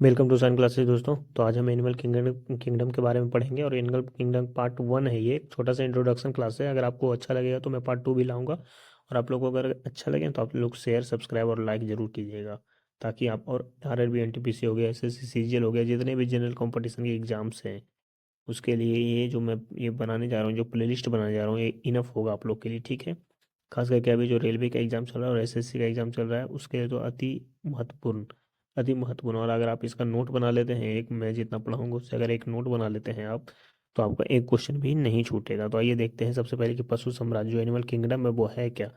Welcome to science classes दोस्तों। तो आज हम एनिमल किंगडम किंगडम के बारे में पढ़ेंगे और एनिमल किंगडम पार्ट 1 है। ये एक छोटा सा इंट्रोडक्शन क्लास है। अगर आपको अच्छा लगेगा तो मैं पार्ट 2 भी लाऊंगा। और आप लोगों को अगर अच्छा लगे तो आप लोग शेयर सब्सक्राइब और लाइक जरूर कीजिएगा, ताकि आप और RRB NTPC हो गया, SSC CGL हो गया, जितने भी जनरल कंपटीशन के एग्जाम्स हैं उसके लिए ये जो मैं ये बनाने जा रहा हूँ, जो प्लेलिस्ट बनाने जा रहा हूँ, ये इनफ होगा आप लोग के लिए। ठीक है। खास करके अभी जो रेलवे का एग्ज़ाम चल रहा है और SSC का एग्ज़ाम चल रहा है उसके लिए तो महत्वपूर्ण अति महत्वपूर्ण। और अगर आप इसका नोट बना लेते हैं, एक मैं जितना पढ़ाऊंगा उससे अगर एक नोट बना लेते हैं आप, तो आपका एक क्वेश्चन भी नहीं छूटेगा। तो आइए देखते हैं सबसे पहले कि पशु साम्राज्य जो एनिमल किंगडम है वो है क्या।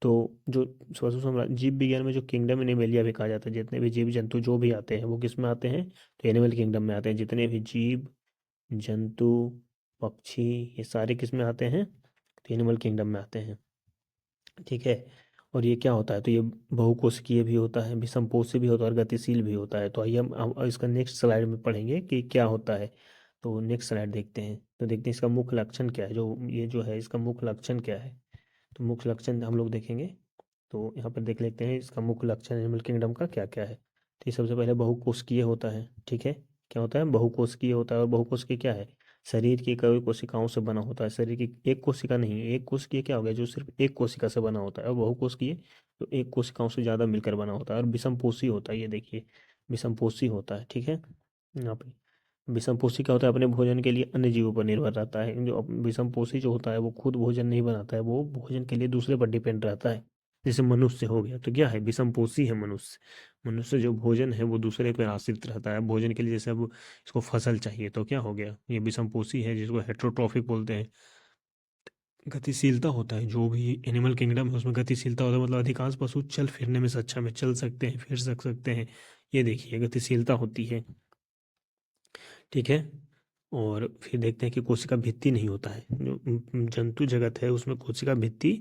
तो जो पशु साम्राज्य, जीव विज्ञान में जो किंगडम एनिमेलिया भी कहा जाता है, जितने भी जीव जंतु जो भी आते हैं वो किस में आते हैं, तो एनिमल किंगडम में आते हैं। जितने भी जीव जंतु पक्षी ये सारे किस में आते हैं, तो एनिमल किंगडम में आते हैं। ठीक है। और ये क्या होता है, तो ये बहुकोशिकीय भी होता है, विषमपोषी भी होता है और गतिशील भी होता है। तो आइए हम इसका नेक्स्ट स्लाइड में पढ़ेंगे कि क्या होता है। तो नेक्स्ट स्लाइड देखते हैं, तो देखते हैं इसका मुख्य लक्षण क्या है। जो ये जो है इसका मुख्य लक्षण क्या है, तो मुख्य लक्षण हम लोग देखेंगे। तो यहाँ पर देख लेते हैं इसका मुख्य लक्षण एनिमल किंगडम का क्या क्या है। तो ये सबसे पहले बहुकोशिकीय होता है। ठीक है। क्या होता है, बहुकोशिकीय होता है। और बहुकोशिकीय क्या है, शरीर की कई कोशिकाओं से बना होता है। शरीर की एक कोशिका नहीं, एक कोशिकीय क्या हो गया, जो सिर्फ एक कोशिका से बना होता है। और बहुकोशिकीय तो एक कोशिकाओं से ज़्यादा मिलकर बना होता है। और विषमपोषी होता है, ये देखिए विषमपोषी होता है। ठीक है। यहाँ पे विषमपोषी क्या होता है, अपने भोजन के लिए अन्य जीवों पर निर्भर रहता है। जो विषमपोषी जो होता है वो खुद भोजन नहीं बनाता है, वो भोजन के लिए दूसरे पर डिपेंड रहता है। जैसे मनुष्य हो गया, तो क्या है, विषमपोषी है मनुष्य। मनुष्य जो भोजन है वो दूसरे पर आश्रित रहता है भोजन के लिए। जैसे अब इसको फसल चाहिए तो क्या हो गया, ये विषमपोषी है, जिसको हेट्रोट्रॉफिक बोलते हैं। गतिशीलता होता है, जो भी एनिमल किंगडम है उसमें गतिशीलता होता है, मतलब अधिकांश पशु चल फिरने में सक्षम है, चल सकते हैं, फिर सकते हैं। ये देखिए गतिशीलता होती है। ठीक है। और फिर देखते हैं कि कोशिका भित्ति नहीं होता है। जो जंतु जगत है उसमें कोशिका भित्ति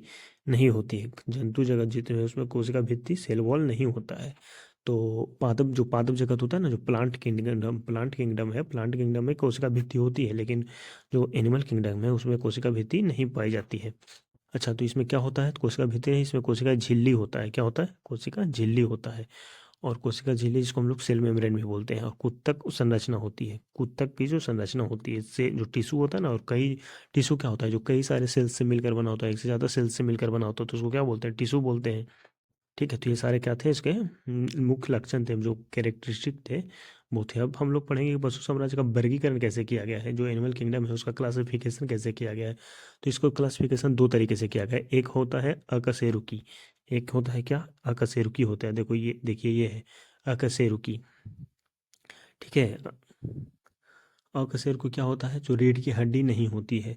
नहीं होती है। जंतु जगत जितने हैं उसमें कोशिका भित्ति सेल वॉल नहीं होता है। तो पादप जगत होता है ना, जो प्लांट किंगडम है, प्लांट किंगडम में कोशिका भित्ति होती है, लेकिन जो एनिमल किंगडम है उसमें कोशिका भित्ति नहीं पाई जाती है। अच्छा, तो इसमें क्या होता है, तो कोशिका भित्ति नहीं, इसमें कोशिका झिल्ली होता है। क्या होता है, कोशिका झिल्ली होता है। और कोशिका झिल्ली जिसको हम लोग सेल मेम्ब्रेन भी बोलते हैं। और कुत्तक संरचना होती है, कुत्तक की जो संरचना होती है, इससे जो टिश्यू होता है ना, और कई टिश्यू क्या होता है, जो कई सारे सेल्स से मिलकर बना होता है, एक से ज़्यादा सेल्स से मिलकर बना होता है, तो उसको क्या बोलते हैं, टिश्यू बोलते हैं। ठीक है। तो ये सारे क्या थे इसके मुख्य लक्षण थे, जो कैरेक्टरिस्टिक थे वो थे। अब हम लोग पढ़ेंगे कि पशु साम्राज्य का वर्गीकरण कैसे किया गया है, जो एनिमल किंगडम है उसका क्लासिफिकेशन कैसे किया गया है। तो इसको क्लासिफिकेशन दो तरीके से किया गया है। एक होता है अकशेरुकी, एक होता है क्या, अकशेरुकी होता है। देखो ये देखिए, ये है अकशेरुकी। ठीक है। अकशेरुकी क्या होता है, जो रीढ़ की हड्डी नहीं होती है,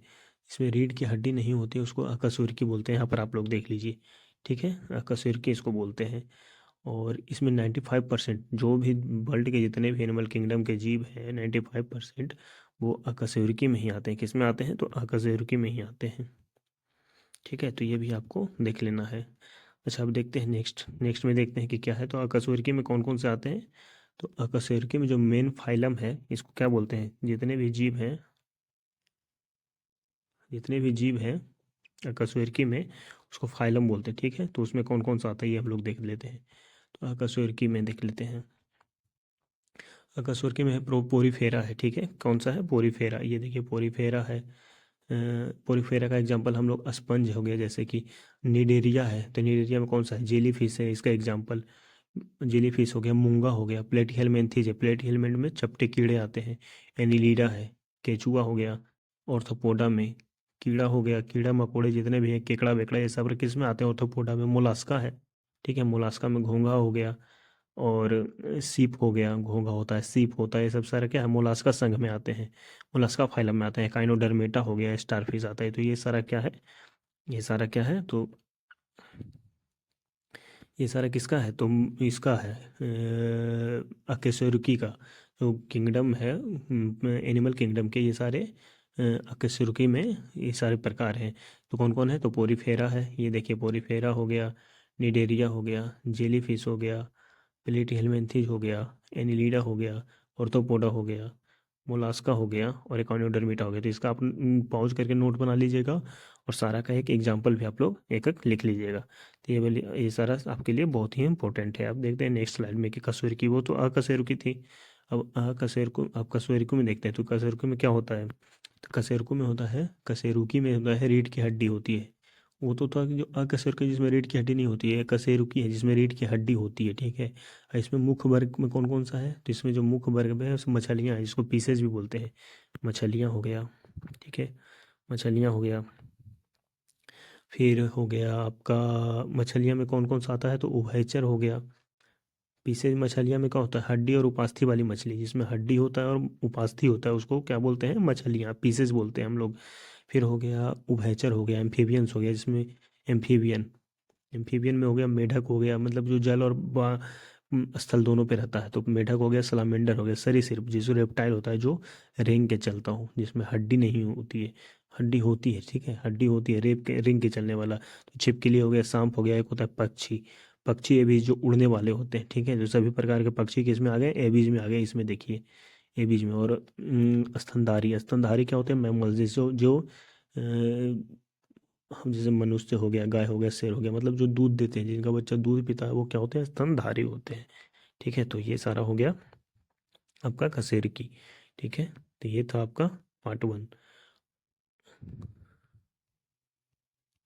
इसमें रीढ़ की हड्डी नहीं होती है, उसको अकशेरुकी बोलते हैं। यहाँ पर आप लोग देख लीजिए। ठीक है, अकशेरुकी इसको बोलते हैं। और इसमें 95% जो भी वर्ल्ड के जितने भी एनिमल किंगडम के जीव हैं, 95% वो अकशेरुकी में ही आते हैं। किस में आते हैं, तो अकशेरुकी में ही आते हैं। ठीक है। तो ये भी आपको देख लेना है। अच्छा, अब देखते हैं नेक्स्ट नेक्स्ट में देखते हैं कि क्या है। तो अकशेरुकी में कौन कौन से आते हैं, तो अकशेरुकी में जो मेन फाइलम है इसको क्या बोलते हैं, जितने भी जीव हैं अकशेरुकी में उसको फाइलम बोलते हैं। ठीक है। तो उसमें कौन कौन सा आता है ये हम लोग देख लेते हैं। तो अकशेरुकी में देख लेते हैं। अकशेरुकी में है पोरीफेरा है। ठीक है। कौन सा है, पोरीफेरा। ये देखिए पोरीफेरा है। पोरीफेरा का एग्जांपल हम लोग स्पंज हो गया, जैसे कि निडेरिया है, तो निडेरिया में कौन सा है, जेली फिश है, इसका एग्जांपल जेली फिश हो गया। मूंगा हो गया। प्लेटिहेलमिन्थेस है, प्लेटिहेलमिंथ में चपटे कीड़े आते हैं। एनिलीडा है। केचुआ हो गया। ऑर्थोपोडा में कीड़ा हो गया, कीड़ा मकोड़े जितने भी हैं, केकड़ा वेकड़ा, ये सब किस में आते हैं, ऑर्थोपोडा में। मोलास्का है। ठीक है। मोलास्का में घोंघा हो गया। और सीप हो गया, घोंघा होता है, सीप होता है, ये सब सारे क्या है, मोलास्का संघ में आते हैं, मोलास्का फाइलम में आते हैं। काइनोडर्मेटा हो गया, स्टारफिश आता है। तो ये सारा क्या है, ये सारा क्या है, तो ये सारा किसका है, तो इसका है अकशेरुकी का जो किंगडम है, एनिमल किंगडम के ये सारे अकशेरुकी में ये सारे प्रकार हैं। तो कौन कौन है, तो पोरीफेरा है, ये देखिए पोरीफेरा हो गया, निडेरिया हो गया, जेलीफिश हो गया, प्लेटिहेलमिन्थेस हो गया, एनिलीडा हो गया, ऑर्थोपोडा हो गया, मोलास्का हो गया और एकानियोडर्मिटा हो गया। तो इसका आप पॉज करके नोट बना लीजिएगा और सारा का एक एग्जाम्पल भी आप लोग एक एक लिख लीजिएगा। तो ये सारा आपके लिए बहुत ही इंपॉर्टेंट है। आप देखते हैं नेक्स्ट स्लाइड में कि कसूर की, वो तो अकशेरुकी थी। अब अकशेरुको, अब कशेरुकी में देखते हैं। तो कशेरुकी में क्या होता है? तो कशेरुको में होता है, कशेरुकी में होता है रीढ़ की हड्डी होती है। वो तो था कि जो अकशेरुकी जिसमें रीढ़ की हड्डी नहीं होती है, कशेरुकी है जिसमें रीढ़ की हड्डी होती है, ठीक है। और इसमें मुख्य वर्ग में कौन कौन सा है? तो इसमें जो मुख्य वर्ग में है उसमें मछलियाँ हैं, जिसको पीसेज भी बोलते हैं। मछलियाँ हो गया, ठीक है, मछलियाँ हो गया। फिर हो गया आपका, मछलियाँ में कौन कौन सा आता है? तो उभयचर हो गया। पीसेज मछलियाँ में क्या होता है? हड्डी और उपास्थि वाली मछली, जिसमें हड्डी होता है और उपास्थि होता है, उसको क्या बोलते हैं? मछलियाँ, पीसेज बोलते हैं हम लोग। फिर हो गया उभयचर हो गया, एम्फीबियंस हो गया, जिसमें एम्फीबियन, एम्फीबियन में हो गया मेढक हो गया, मतलब जो जल और स्थल दोनों पे रहता है। तो मेढक हो गया, सलामेंडर हो गया, सरीसृप जिसमें रेप्टाइल होता है जो रेंग के चलता हो, जिसमें हड्डी नहीं होती है, हड्डी होती है, ठीक है, हड्डी होती है, रेप के रिंग के चलने वाला। तो छिपकली हो गया, सांप हो गया, एक होता है पक्षी। पक्षी एबीज जो उड़ने वाले होते हैं, ठीक है, जो सभी प्रकार के पक्षी किसमें आ गए? एबीज में आ गए, इसमें देखिए एबीज में। और स्तनधारी, स्तनधारी क्या होते हैं? मैमल्स, जो हम जैसे मनुष्य हो गया, गाय हो गया, शेर हो गया, मतलब जो दूध देते हैं, जिनका बच्चा दूध पीता है, वो क्या होते हैं? स्तनधारी होते हैं, ठीक है। तो ये सारा हो गया आपका कसेर की, ठीक है। तो ये था आपका पार्ट 1।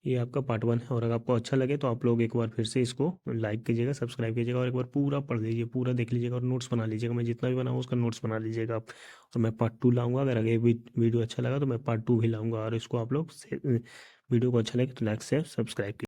ये आपका पार्ट 1 है। और अगर आपको अच्छा लगे तो आप लोग एक बार फिर से इसको लाइक कीजिएगा, सब्सक्राइब कीजिएगा, और एक बार पूरा पढ़ लीजिए, पूरा देख लीजिएगा, और नोट्स बना लीजिएगा। मैं जितना भी बनाऊँ उसका नोट्स बना लीजिएगा आप। और मैं पार्ट 2 लाऊंगा। अगर आगे वीडियो अच्छा लगा तो मैं पार्ट 2 भी लाऊंगा। और इसको आप लोग वीडियो को अच्छा लगे तो लाइक शेयर सब्सक्राइब